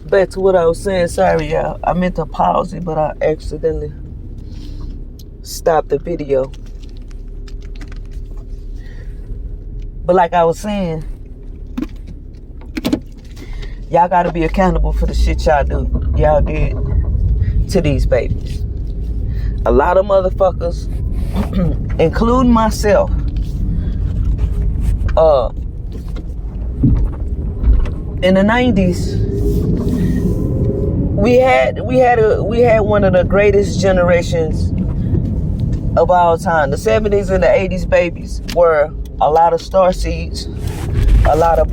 Back to what I was saying. Sorry, y'all. I meant to pause it, but I accidentally stopped the video. But like I was saying, y'all gotta be accountable for the shit y'all did to these babies. A lot of motherfuckers, including myself, in the 90s, we had one of the greatest generations of all time. The 70s and the 80s babies were a lot of star seeds, a lot of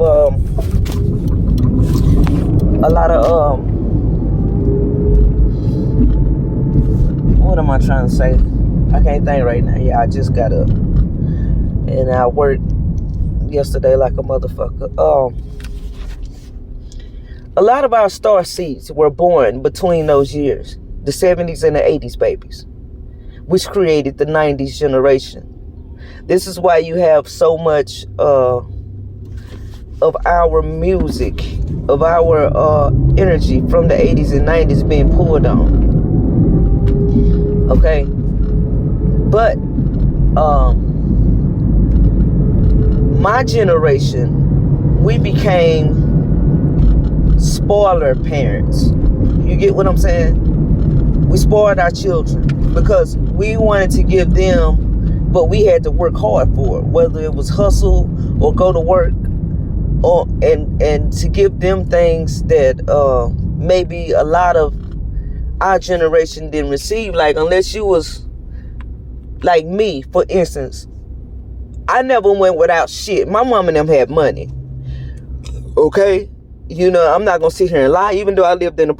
what am I trying to say? I can't think right now. Yeah, I just got up and I worked yesterday like a motherfucker. A lot of our star seeds were born between those years, the 70s and the 80s babies, which created the 90s generation. This is why you have so much of our music, of our energy from the 80s and 90s being pulled on. Okay? But my generation, we became spoiler parents. You get what I'm saying? We spoiled our children because we wanted to give them, but we had to work hard for it, whether it was hustle or go to work, or and to give them things that maybe a lot of our generation didn't receive. Like, unless you was like me, for instance, I never went without shit. My mom and them had money. Okay? You know, I'm not gonna sit here and lie, even though I lived in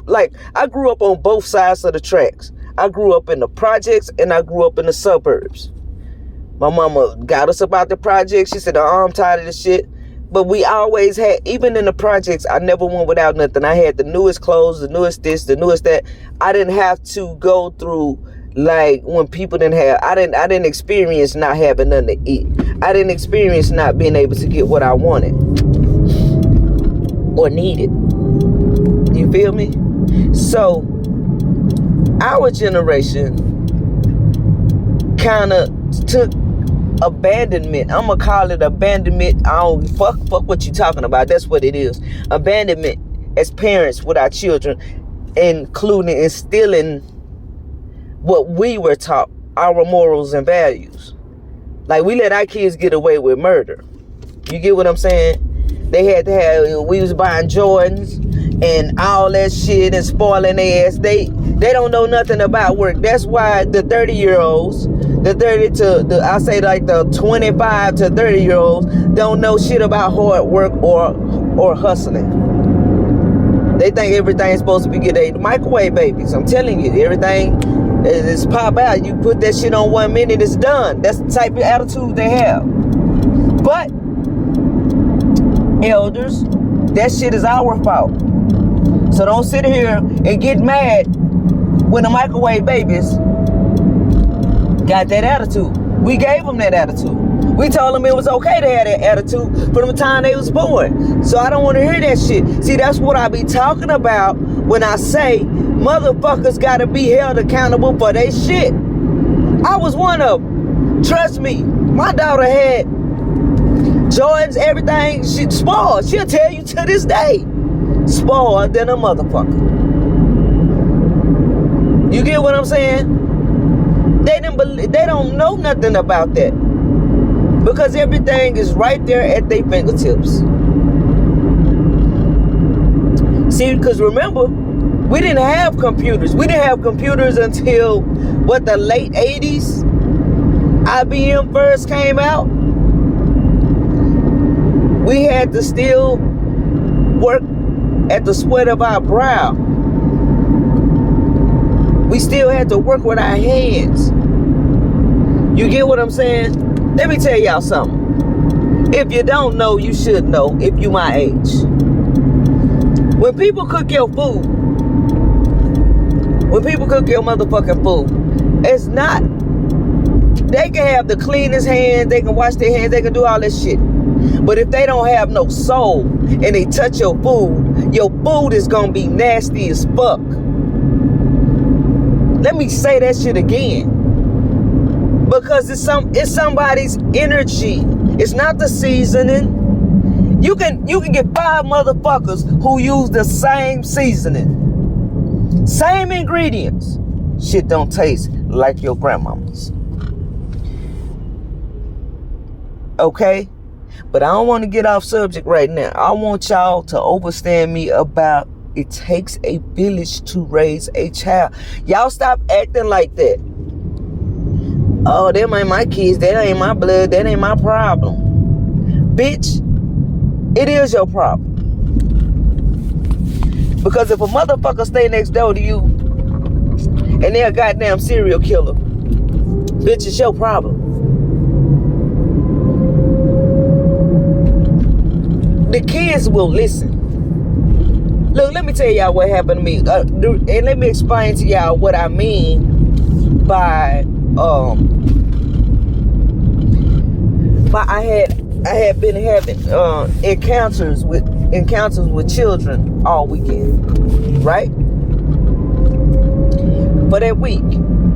I grew up on both sides of the tracks. I grew up in the projects and I grew up in the suburbs. My mama got us about the projects. She said, I'm tired of this shit. But we always had, even in the projects, I never went without nothing. I had the newest clothes, the newest this, the newest that. I didn't have to go through like when people didn't have. I didn't experience not having nothing to eat. I didn't experience not being able to get what I wanted or needed. You feel me? So our generation kind of took abandonment. I'm gonna call it abandonment. I don't fuck what you talking about. That's what it is. Abandonment as parents with our children, including instilling what we were taught, our morals and values. Like, we let our kids get away with murder. You get what I'm saying? They had to have, we was buying Jordans and all that shit and spoiling their ass. They don't know nothing about work. That's why the 30-year-olds, the 25 to 30-year-olds don't know shit about hard work or hustling. They think everything's supposed to be good. They microwave babies. I'm telling you, everything is pop out. You put that shit on 1 minute, it's done. That's the type of attitude they have. But elders, that shit is our fault. So don't sit here and get mad when the microwave babies got that attitude. We gave them that attitude. We told them it was okay to have that attitude from the time they was born. So I don't want to hear that shit. See, that's what I be talking about when I say motherfuckers gotta be held accountable for their shit. I was one of them. Trust me, my daughter had Jordans, everything. She spoiled. She'll tell you to this day. Spoiled than a motherfucker. You get what I'm saying? They don't know nothing about that. Because everything is right there at their fingertips. See, because remember, we didn't have computers. We didn't have computers until, the late 80s? IBM first came out. We had to still work at the sweat of our brow. We still had to work with our hands. You get what I'm saying? Let me tell y'all something. If you don't know, you should know if you my age. When people cook your food, when people cook your motherfucking food, it's not, they can have the cleanest hands, they can wash their hands, they can do all this shit. But if they don't have no soul and they touch your food is gonna be nasty as fuck. Let me say that shit again. Because it's somebody's energy. It's not the seasoning. You can get 5 motherfuckers who use the same seasoning. Same ingredients. Shit don't taste like your grandmama's. Okay? But I don't want to get off subject right now. I want y'all to understand me about it takes a village to raise a child. Y'all stop acting like that. Oh, them ain't my kids. That ain't my blood. That ain't my problem. Bitch, it is your problem. Because if a motherfucker stay next door to you and they're a goddamn serial killer, bitch, it's your problem. The kids will listen. Look, let me tell y'all what happened to me. And let me explain to y'all what I mean by I had been having encounters with children all weekend, right? For that week,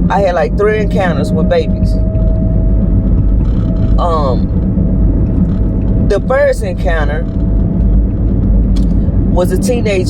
I had like 3 encounters with babies. The first encounter was a teenage